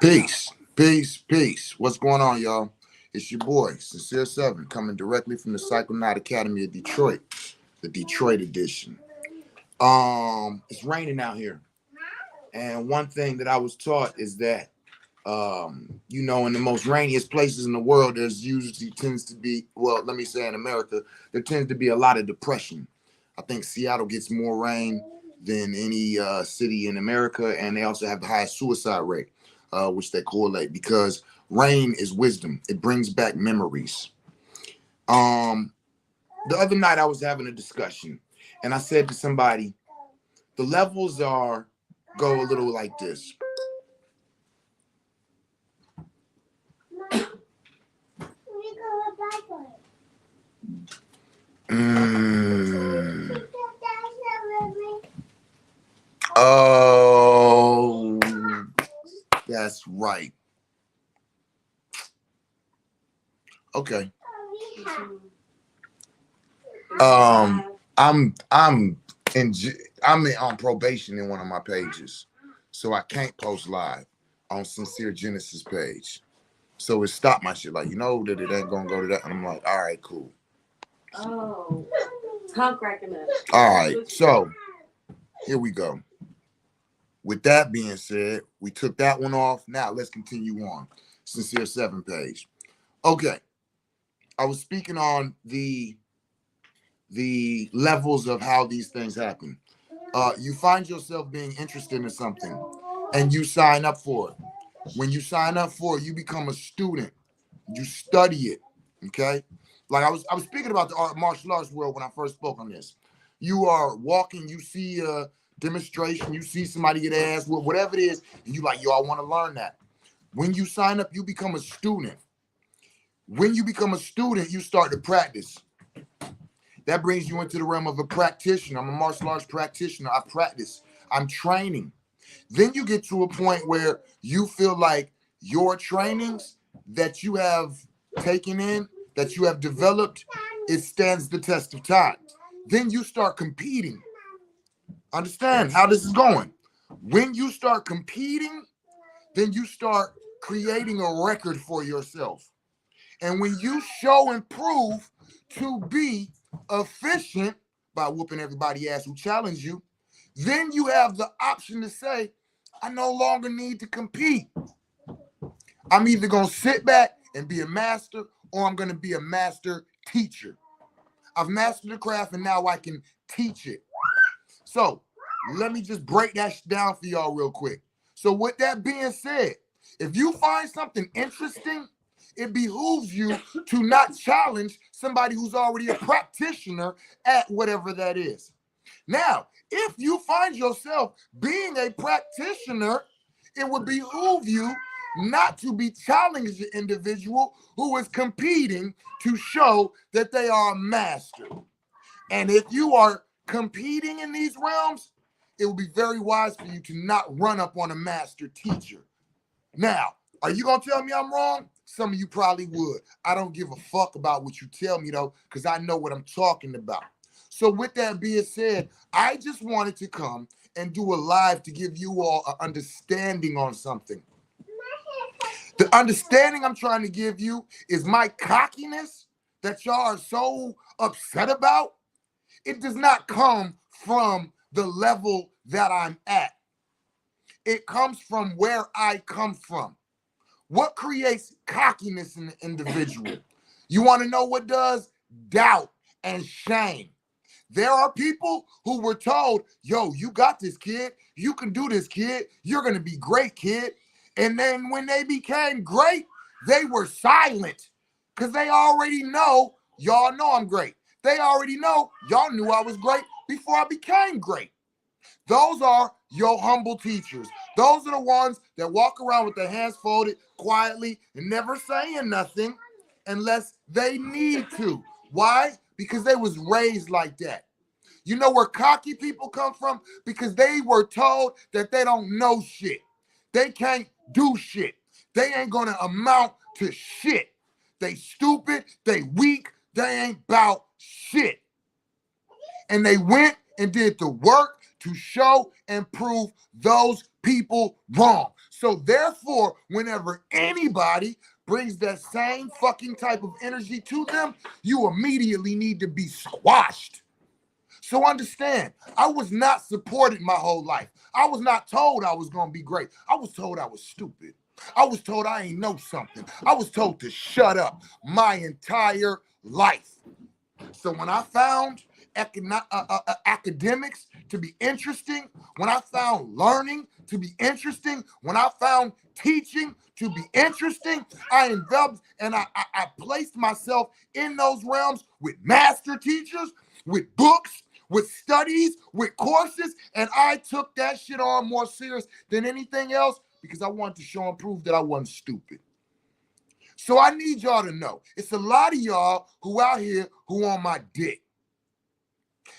Peace, peace, peace. What's going on, y'all? It's your boy, Sincere Seven, coming directly from the Psychonaut Academy of Detroit, the Detroit edition. It's raining out here, and one thing that I was taught is that, in the most rainiest places in the world, there's usually tends to be, well, let me say in America, there tends to be a lot of depression. I think Seattle gets more rain than any city in America, and they also have the highest suicide rate, which they correlate because rain is wisdom. It brings back memories. Um, the other night I was having a discussion, and I said to somebody, the levels are go a little like this. Mm. Oh, that's right. Okay. I'm in on probation in one of my pages, so I can't post live on Sincere Genesis page. So it stopped my shit. Like, that it ain't gonna go to that. And I'm like, all right, cool. Oh, I'm cracking up. All right, so here we go. With that being said, we took that one off. Now let's continue on. Sincere 7 page. Okay. I was speaking on the levels of how these things happen. You find yourself being interested in something and you sign up for it. When you sign up for it, you become a student. You study it. Okay? Like I was speaking about the martial arts world when I first spoke on this. You are walking, you see a demonstration, you see somebody get ass, whatever it is, and you like, yo, I want to learn that. When you sign up, you become a student. When you become a student, you start to practice. That brings you into the realm of a practitioner. I'm a martial arts practitioner. I practice. I'm training. Then you get to a point where you feel like your trainings that you have taken in, that you have developed, it stands the test of time. Then you start competing. Understand how this is going. When you start competing, then you start creating a record for yourself. And when you show and prove to be efficient by whooping everybody ass who challenge you, then you have the option to say, I no longer need to compete. I'm either going to sit back and be a master or I'm going to be a master teacher. I've mastered the craft and now I can teach it. So let me just break that down for y'all real quick. So with that being said, if you find something interesting, it behooves you to not challenge somebody who's already a practitioner at whatever that is. Now, if you find yourself being a practitioner, it would behoove you not to be challenging the individual who is competing to show that they are a master. And if you are competing in these realms, it would be very wise for you to not run up on a master teacher. Now, are you going to tell me I'm wrong? Some of you probably would. I don't give a fuck about what you tell me, though, because I know what I'm talking about. So with that being said, I just wanted to come and do a live to give you all an understanding on something. The understanding I'm trying to give you is my cockiness that y'all are so upset about. It does not come from the level that I'm at. It comes from where I come from. What creates cockiness in the individual? You want to know what does? Doubt and shame. There are people who were told, yo, you got this, kid. You can do this, kid. You're going to be great, kid. And then when they became great, they were silent because they already know, y'all know I'm great. They already know y'all knew I was great before I became great. Those are your humble teachers. Those are the ones that walk around with their hands folded quietly and never saying nothing unless they need to. Why? Because they was raised like that. You know where cocky people come from? Because they were told that they don't know shit. They can't do shit. They ain't gonna amount to shit. They stupid, they weak, they ain't about shit. And they went and did the work to show and prove those people wrong. So therefore, whenever anybody brings that same fucking type of energy to them, you immediately need to be squashed. So understand, I was not supported my whole life. I was not told I was going to be great. I was told I was stupid. I was told I ain't know something. I was told to shut up my entire life. So when I found academics to be interesting, when I found learning to be interesting, when I found teaching to be interesting, I enveloped and I placed myself in those realms with master teachers, with books, with studies, with courses, and I took that shit on more serious than anything else because I wanted to show and prove that I wasn't stupid. So I need y'all to know, it's a lot of y'all who out here who on my dick.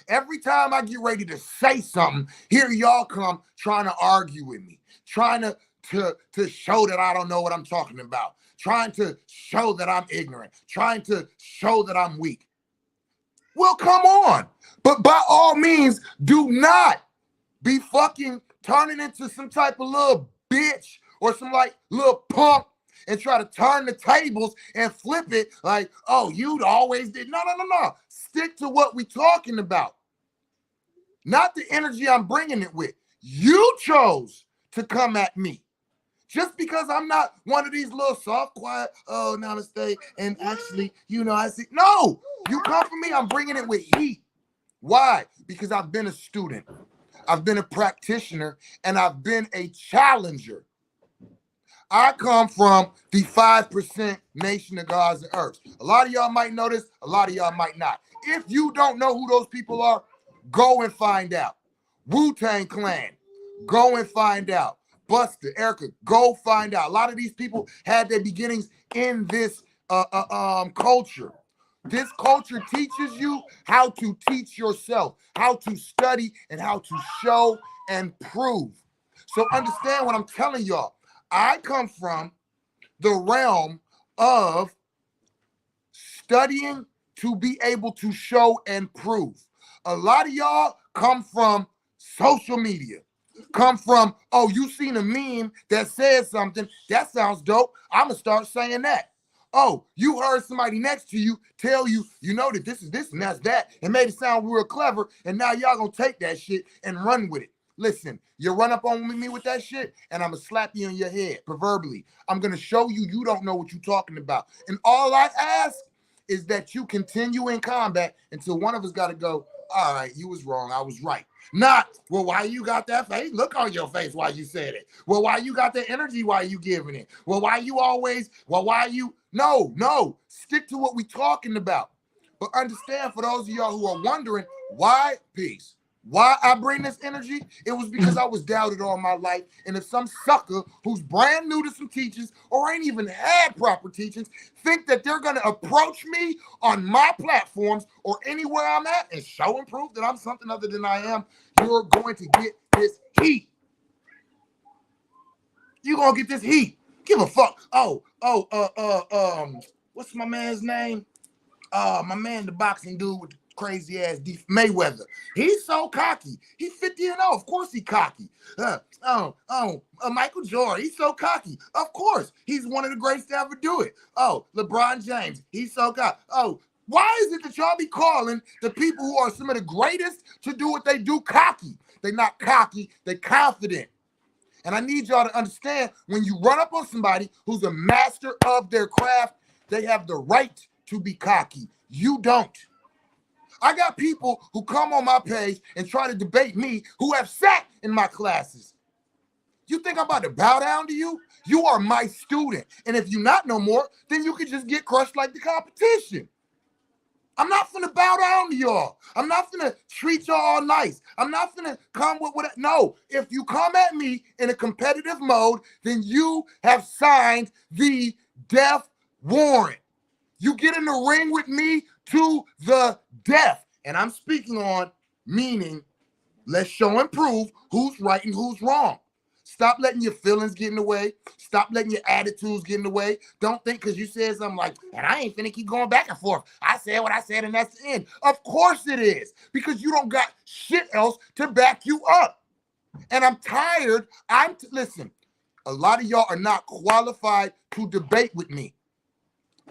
Every time I get ready to say something, here y'all come trying to argue with me, trying to show that I don't know what I'm talking about, trying to show that I'm ignorant, trying to show that I'm weak. Well, come on. But by all means, do not be fucking turning into some type of little bitch or some like little punk and try to turn the tables and flip it like, oh, you always did. No. Stick to what we talking about. Not the energy I'm bringing it with. You chose to come at me. Just because I'm not one of these little soft, quiet, oh, namaste, and actually, I see. No, you come for me, I'm bringing it with heat. Why? Because I've been a student. I've been a practitioner, and I've been a challenger. I come from the 5% nation of gods and earths. A lot of y'all might know this, a lot of y'all might not. If you don't know who those people are, go and find out. Wu-Tang Clan, go and find out. Buster, Erica, go find out. A lot of these people had their beginnings in this culture. This culture teaches you how to teach yourself, how to study, and how to show and prove. So understand what I'm telling y'all. I come from the realm of studying to be able to show and prove. A lot of y'all come from social media. Come from, oh, you seen a meme that says something, that sounds dope, I'm gonna start saying that. Oh, you heard somebody next to you tell you, that this is this and that's that, and made it sound real clever, and now y'all gonna take that shit and run with it. Listen, you run up on me with that shit, and I'm gonna slap you in your head, proverbially. I'm gonna show you don't know what you're talking about. And all I ask is that you continue in combat until one of us gotta go, all right, you was wrong, I was right. Not, well, why you got that face? Look on your face while you said it. Well, why you got that energy while you giving it? Well, why you always, why you, no, stick to what we talking about. But understand, for those of y'all who are wondering, why, peace, why I bring this energy, it was because I was doubted all my life. And if some sucker who's brand new to some teachings or ain't even had proper teachings think that they're going to approach me on my platforms or anywhere I'm at and show and prove that I'm something other than I am, you're going to get this heat. You're going to get this heat. Give a fuck. What's my man's name? My man, the boxing dude with the crazy ass Mayweather. He's so cocky. He's 50-0. Of course he cocky. Michael Jordan. He's so cocky. Of course. He's one of the greatest to ever do it. Oh, LeBron James. He's so cocky. Oh, why is it that y'all be calling the people who are some of the greatest to do what they do cocky? They're not cocky. They're confident. And I need y'all to understand, when you run up on somebody who's a master of their craft, they have the right to be cocky. You don't. I got people who come on my page and try to debate me who have sat in my classes. You think I'm about to bow down to you? You are my student. And if you're not no more, then you can just get crushed like the competition. I'm not finna bow down to y'all. I'm not finna treat y'all all nice. I'm not finna come with what. No, if you come at me in a competitive mode, then you have signed the death warrant. You get in the ring with me to the death. And I'm speaking on meaning, let's show and prove who's right and who's wrong. Stop letting your feelings get in the way. Stop letting your attitudes get in the way. Don't think because you said something like, and I ain't finna keep going back and forth. I said what I said and that's the end. Of course it is. Because you don't got shit else to back you up. And I'm tired. Listen, A lot of y'all are not qualified to debate with me.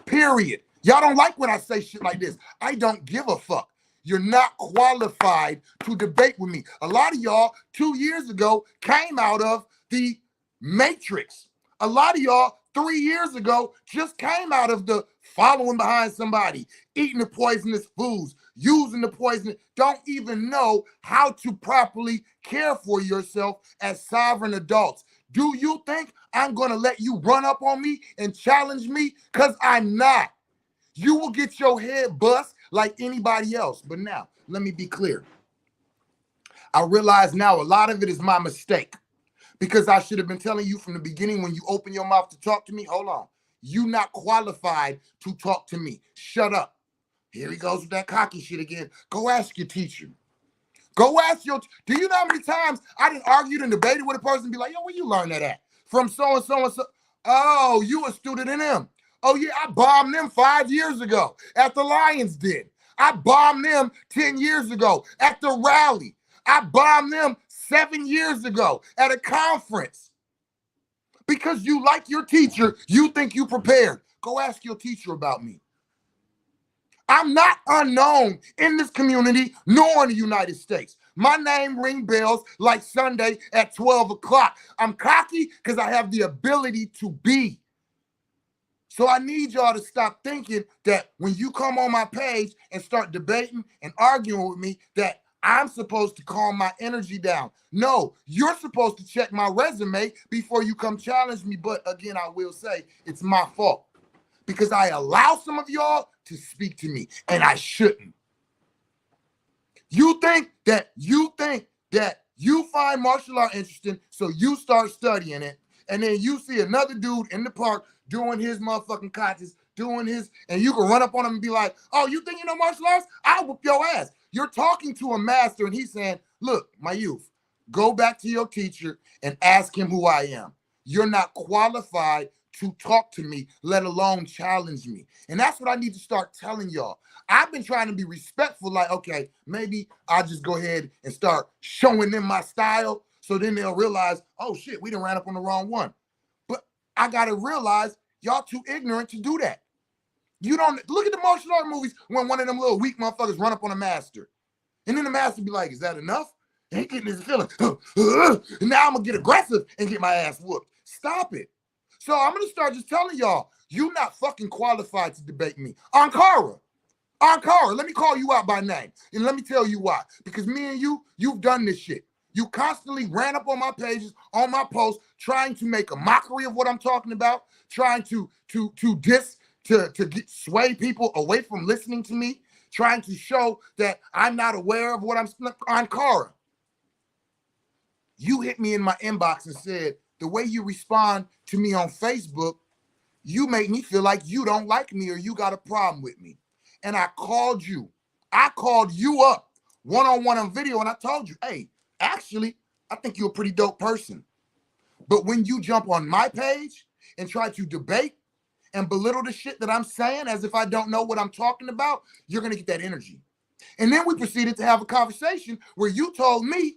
Period. Y'all don't like when I say shit like this. I don't give a fuck. You're not qualified to debate with me. A lot of y'all 2 years ago came out of the Matrix. A lot of y'all 3 years ago just came out of the following behind somebody, eating the poisonous foods, using the poison, don't even know how to properly care for yourself as sovereign adults. Do you think I'm going to let you run up on me and challenge me? Because I'm not. You will get your head bust like anybody else. But now, let me be clear. I realize now a lot of it is my mistake because I should have been telling you from the beginning when you open your mouth to talk to me, hold on. You not qualified to talk to me. Shut up. Here he goes with that cocky shit again. Go ask your teacher. Go ask your, do you know how many times I done argued and debated with a person and be like, yo, where you learn that at? From so-and-so and so. Oh, you a student in them. Oh yeah, I bombed them 5 years ago at the Lions Den. I bombed them 10 years ago at the rally. I bombed them 7 years ago at a conference. Because you like your teacher, you think you prepared. Go ask your teacher about me. I'm not unknown in this community nor in the United States. My name ring bells like Sunday at 12 o'clock. I'm cocky because I have the ability to be. So I need y'all to stop thinking that when you come on my page and start debating and arguing with me that I'm supposed to calm my energy down. No, you're supposed to check my resume before you come challenge me. But again, I will say it's my fault because I allow some of y'all to speak to me and I shouldn't. You think that you find martial art interesting, so you start studying it, and then you see another dude in the park doing his motherfucking katas, doing his, and you can run up on him and be like, oh, you think you know martial arts? I'll whoop your ass. You're talking to a master and he's saying, look, my youth, go back to your teacher and ask him who I am. You're not qualified to talk to me, let alone challenge me. And that's what I need to start telling y'all. I've been trying to be respectful, like, okay, maybe I'll just go ahead and start showing them my style so then they'll realize, oh shit, we done ran up on the wrong one. But I gotta realize y'all too ignorant to do that. You don't look at the martial art movies when one of them little weak motherfuckers run up on a master. And then the master be like, is that enough? And he getting his feeling. And now I'm gonna get aggressive and get my ass whooped. Stop it. So I'm gonna start just telling y'all, you're not fucking qualified to debate me. Ankara, let me call you out by name. And let me tell you why. Because me and you've done this shit. You constantly ran up on my pages, on my posts, trying to make a mockery of what I'm talking about, trying to sway people away from listening to me, trying to show that I'm not aware of what I'm Ankara. You hit me in my inbox and said, the way you respond to me on Facebook, you make me feel like you don't like me or you got a problem with me. And I called you. I called you up one-on-one on video and I told you, hey, actually, I think you're a pretty dope person. But when you jump on my page and try to debate and belittle the shit that I'm saying as if I don't know what I'm talking about, you're going to get that energy. And then we proceeded to have a conversation where you told me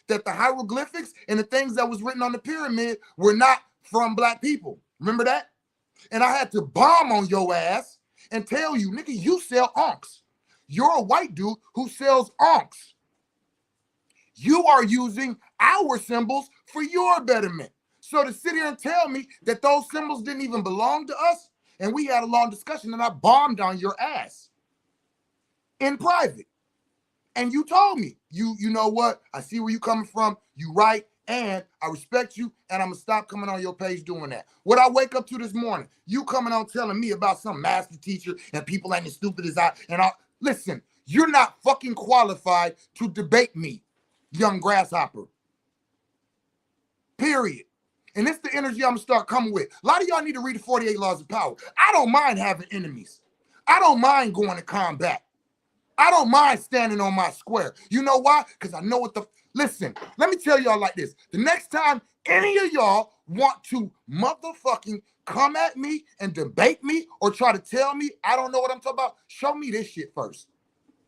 that the hieroglyphics and the things that was written on the pyramid were not from black people. Remember that? And I had to bomb on your ass and tell you, nigga, you sell onks. You're a white dude who sells onks. You are using our symbols for your betterment. So to sit here and tell me that those symbols didn't even belong to us, and we had a long discussion and I bombed on your ass in private. And you told me, you know what? I see where you're coming from. You right. And I respect you. And I'm going to stop coming on your page doing that. What I wake up to this morning, you coming on telling me about some master teacher and people ain't as stupid as I. Listen, you're not fucking qualified to debate me, young grasshopper. Period. And it's the energy I'm going to start coming with. A lot of y'all need to read the 48 Laws of Power. I don't mind having enemies. I don't mind going to combat. I don't mind standing on my square. You know why? Because I know what the... Listen, let me tell y'all like this. The next time any of y'all want to motherfucking come at me and debate me or try to tell me I don't know what I'm talking about, show me this shit first.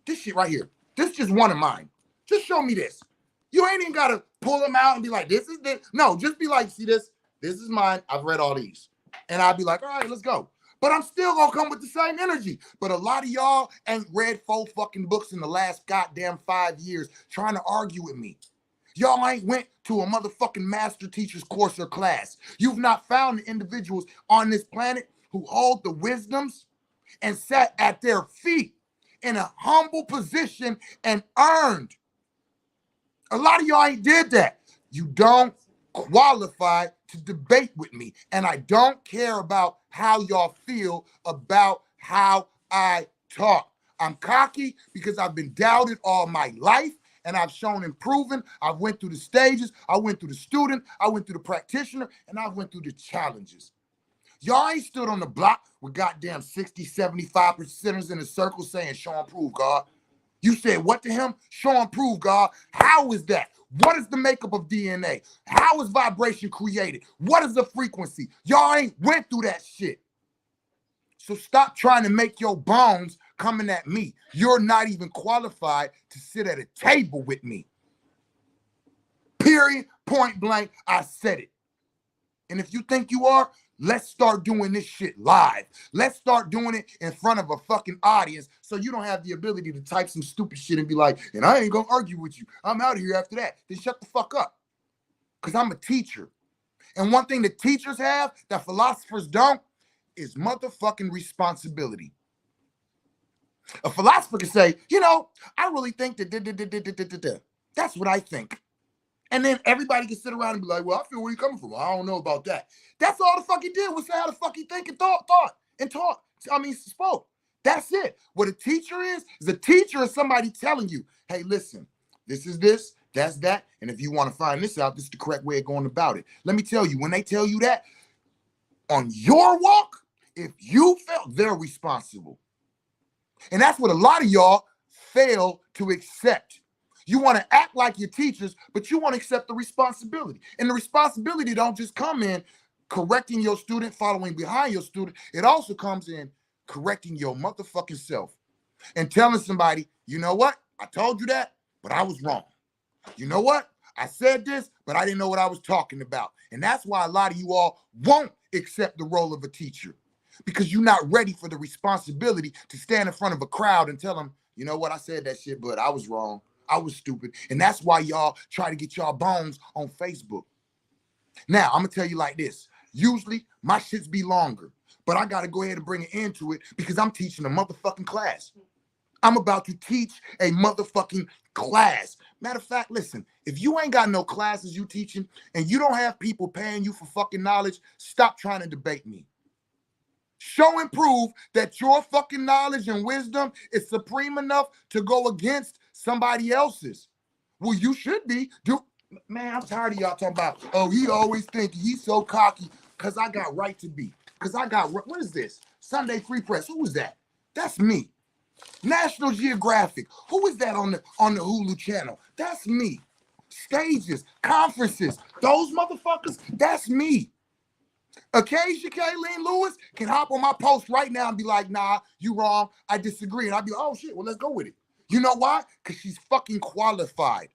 This shit right here. This is just one of mine. Just show me this. You ain't even got to pull them out and be like, this is this. No, just be like, see this? This is mine. I've read all these. And I'd be like, all right, let's go. But I'm still gonna come with the same energy. But a lot of y'all ain't read 4 fucking books in the last goddamn 5 years trying to argue with me. Y'all ain't went to a motherfucking master teacher's course or class. You've not found the individuals on this planet who hold the wisdoms and sat at their feet in a humble position and earned. A lot of y'all ain't did that. You don't qualify to debate with me. And I don't care about how y'all feel about how I talk. I'm cocky because I've been doubted all my life and I've shown and proven. I've went through the stages. I went through the student. I went through the practitioner, and I went through the challenges. Y'all ain't stood on the block with goddamn 60, 75%ers in a circle saying, show and prove, God. You said what to him? Show and prove, God. How is that? What is the makeup of DNA? How is vibration created? What is the frequency? Y'all ain't went through that shit. So stop trying to make your bones coming at me. You're not even qualified to sit at a table with me. Period, point blank, I said it. And if you think you are, let's start doing this shit live. Let's start doing it in front of a fucking audience so you don't have the ability to type some stupid shit and be like, and I ain't gonna argue with you. I'm out of here after that. Then shut the fuck up. Because I'm a teacher. And one thing that teachers have that philosophers don't is motherfucking responsibility. A philosopher can say, you know, I really think that that's what I think. And then everybody can sit around and be like, well, I feel where you're coming from. I don't know about that. That's all the fuck he did was say how the fuck he think and thought and taught. Spoke. That's it. What a teacher is a teacher is somebody telling you, hey, listen, this is this, that's that. And if you want to find this out, this is the correct way of going about it. Let me tell you, when they tell you that, on your walk, if you fail, they're responsible. And that's what a lot of y'all fail to accept. You want to act like your teachers, but you want to accept the responsibility. And the responsibility don't just come in correcting your student, following behind your student. It also comes in correcting your motherfucking self and telling somebody, you know what? I told you that, but I was wrong. You know what? I said this, but I didn't know what I was talking about. And that's why a lot of you all won't accept the role of a teacher, because you're not ready for the responsibility to stand in front of a crowd and tell them, you know what? I said that shit, but I was wrong. I was stupid. And that's why y'all try to get y'all bones on Facebook. Now, I'm going to tell you like this. Usually, my shits be longer, but I got to go ahead and bring an end to it because I'm teaching a motherfucking class. I'm about to teach a motherfucking class. Matter of fact, listen, if you ain't got no classes you teaching and you don't have people paying you for fucking knowledge, stop trying to debate me. Show and prove that your fucking knowledge and wisdom is supreme enough to go against somebody else's. Well, you should be. Man, I'm tired of y'all talking about, oh, he always thinking he's so cocky because I got right to be. Because I got, what is this? Sunday Free Press. Who is that? That's me. National Geographic. Who is that on the Hulu channel? That's me. Stages, conferences, those motherfuckers, that's me. Occasionally, Kayleen Lewis can hop on my post right now and be like, nah, you wrong. I disagree. And I'd be like, oh shit, well, let's go with it. You know why? Because she's fucking qualified.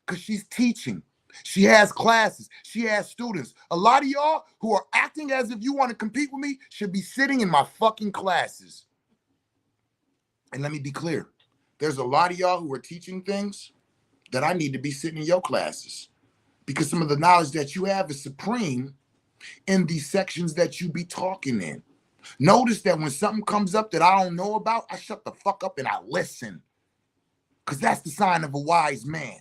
Because she's teaching. She has classes. She has students. A lot of y'all who are acting as if you want to compete with me should be sitting in my fucking classes. And let me be clear. There's a lot of y'all who are teaching things that I need to be sitting in your classes. Because some of the knowledge that you have is supreme in these sections that you be talking in. Notice that when something comes up that I don't know about, I shut the fuck up and I listen. Because that's the sign of a wise man.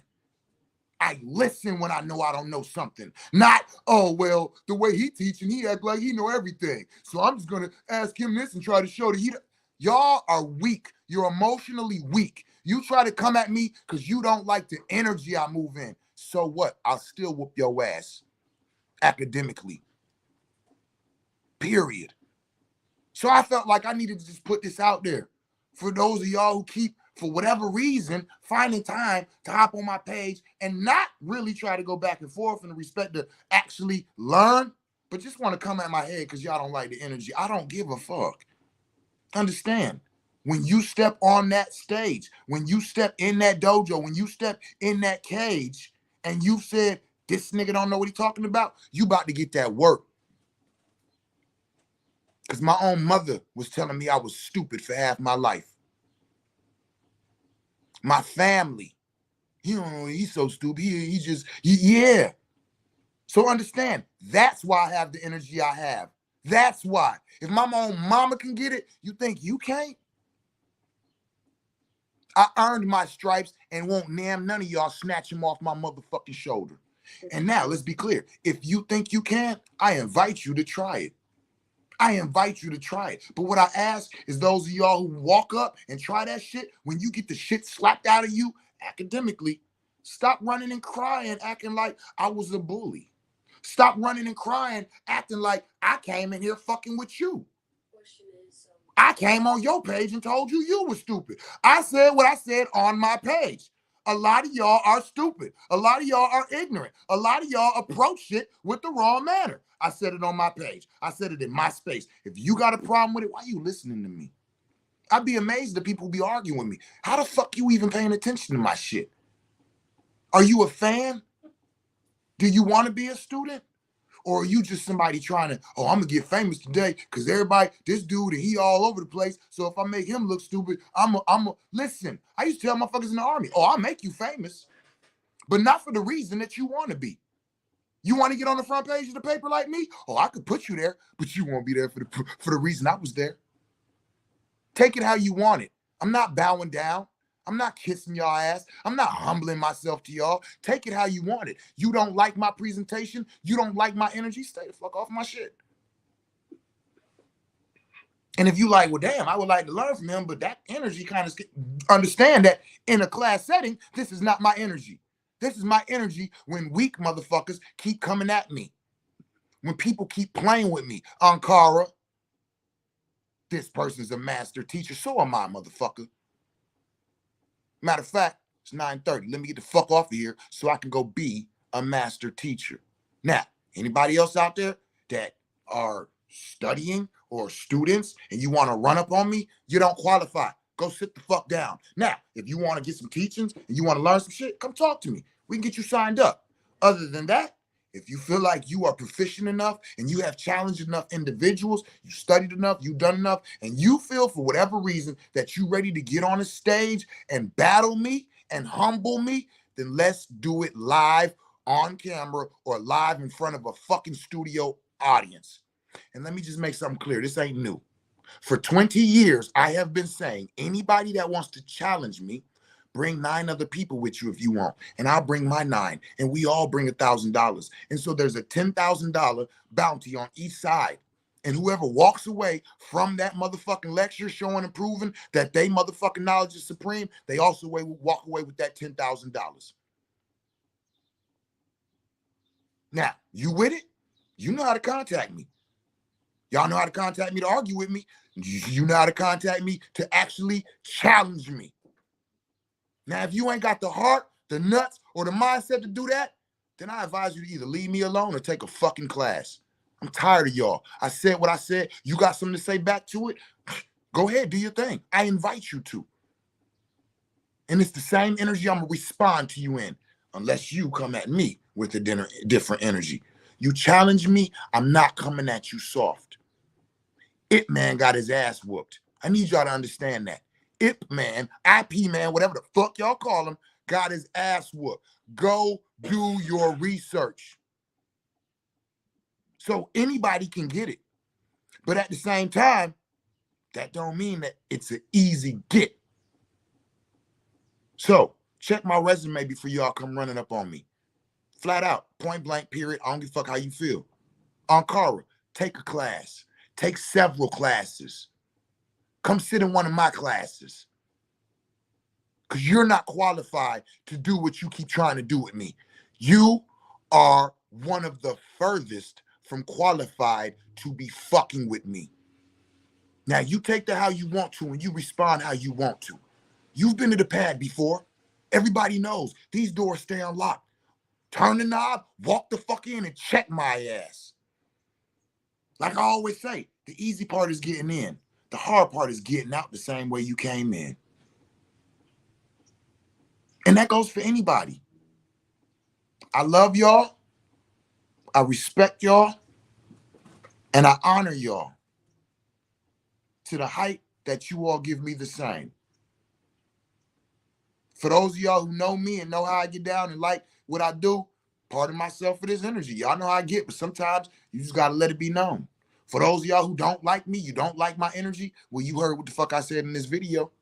I listen when I know I don't know something. Not, oh, well, the way he teaching, he act like he know everything. So I'm just going to ask him this and try to show that he... Y'all are weak. You're emotionally weak. You try to come at me because you don't like the energy I move in. So what? I'll still whoop your ass academically. Period. So I felt like I needed to just put this out there for those of y'all who keep, for whatever reason, finding time to hop on my page and not really try to go back and forth in the respect to actually learn, but just want to come at my head because y'all don't like the energy. I don't give a fuck. Understand, when you step on that stage, when you step in that dojo, when you step in that cage and you said, This nigga don't know what he talking about. You about to get that work. Because my own mother was telling me I was stupid for half my life. My family, he don't know, he's so stupid. Yeah. So understand, that's why I have the energy I have. That's why. If my own mama can get it, you think you can't? I earned my stripes and won't none of y'all snatch them off my motherfucking shoulder. And now, let's be clear. If you think you can, I invite you to try it. I invite you to try it. But what I ask is those of y'all who walk up and try that shit, when you get the shit slapped out of you academically, stop running and crying, acting like I was a bully. Stop running and crying, acting like I came in here fucking with you. I came on your page and told you you were stupid. I said what I said on my page. A lot of y'all are stupid. A lot of y'all are ignorant. A lot of y'all approach shit with the wrong manner. I said it on my page. I said it in my space. If you got a problem with it, why are you listening to me? I'd be amazed that people be arguing with me. How the fuck you even paying attention to my shit? Are you a fan? Do you want to be a student? Or are you just somebody trying to, oh, I'm going to get famous today because everybody, this dude, and he all over the place. So if I make him look stupid, listen, I used to tell motherfuckers in the army, oh, I'll make you famous, but not for the reason that you want to be. You want to get on the front page of the paper like me? Oh, I could put you there, but you won't be there for the reason I was there. Take it how you want it. I'm not bowing down. I'm not kissing y'all ass. I'm not humbling myself to y'all. Take it how you want it. You don't like my presentation? You don't like my energy? Stay the fuck off my shit. And if you like, well, damn, I would like to learn from him, but that energy kind of understand that in a class setting, this is not my energy. This is my energy when weak motherfuckers keep coming at me. When people keep playing with me. Ankara, this person's a master teacher. So am I, motherfucker. Matter of fact, it's 9:30. Let me get the fuck off of here so I can go be a master teacher. Now, anybody else out there that are studying or students and you want to run up on me, you don't qualify. Go sit the fuck down. Now, if you want to get some teachings and you want to learn some shit, come talk to me. We can get you signed up. Other than that, if you feel like you are proficient enough and you have challenged enough individuals, you studied enough, you've done enough, and you feel for whatever reason that you're ready to get on a stage and battle me and humble me, then let's do it live on camera or live in front of a fucking studio audience. And let me just make something clear. This ain't new. For 20 years, I have been saying anybody that wants to challenge me, bring 9 other people with you if you want, and I'll bring my 9, and we all bring $1,000. And so there's a $10,000 bounty on each side. And whoever walks away from that motherfucking lecture showing and proving that they motherfucking knowledge is supreme, they also walk away with that $10,000. Now, you with it? You know how to contact me. Y'all know how to contact me to argue with me. You know how to contact me to actually challenge me. Now, if you ain't got the heart, the nuts, or the mindset to do that, then I advise you to either leave me alone or take a fucking class. I'm tired of y'all. I said what I said. You got something to say back to it? Go ahead, do your thing. I invite you to. And it's the same energy I'm going to respond to you in, unless you come at me with a different energy. You challenge me, I'm not coming at you soft. Ip Man got his ass whooped. I need y'all to understand that. Ip Man, IP Man, whatever the fuck y'all call him, got his ass whooped. Go do your research. So anybody can get it. But at the same time, that don't mean that it's an easy get. So check my resume before y'all come running up on me. Flat out, point blank, period. I don't give a fuck how you feel. Ankara, take a class. Take several classes. Come sit in one of my classes. Because you're not qualified to do what you keep trying to do with me. You are one of the furthest from qualified to be fucking with me. Now, you take that how you want to and you respond how you want to. You've been to the pad before. Everybody knows these doors stay unlocked. Turn the knob, walk the fuck in, and check my ass. Like I always say, the easy part is getting in. The hard part is getting out the same way you came in. And that goes for anybody. I love y'all. I respect y'all. And I honor y'all to the height that you all give me the same. For those of y'all who know me and know how I get down and like what I do, pardon myself for this energy. Y'all know how I get, but sometimes you just got to let it be known. For those of y'all who don't like me, you don't like my energy, well, you heard what the fuck I said in this video.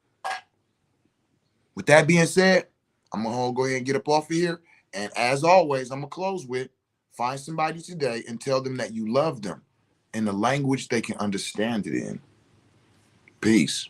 With that being said, I'm going to go ahead and get up off of here. And as always, I'm going to close with, find somebody today and tell them that you love them in the language they can understand it in. Peace.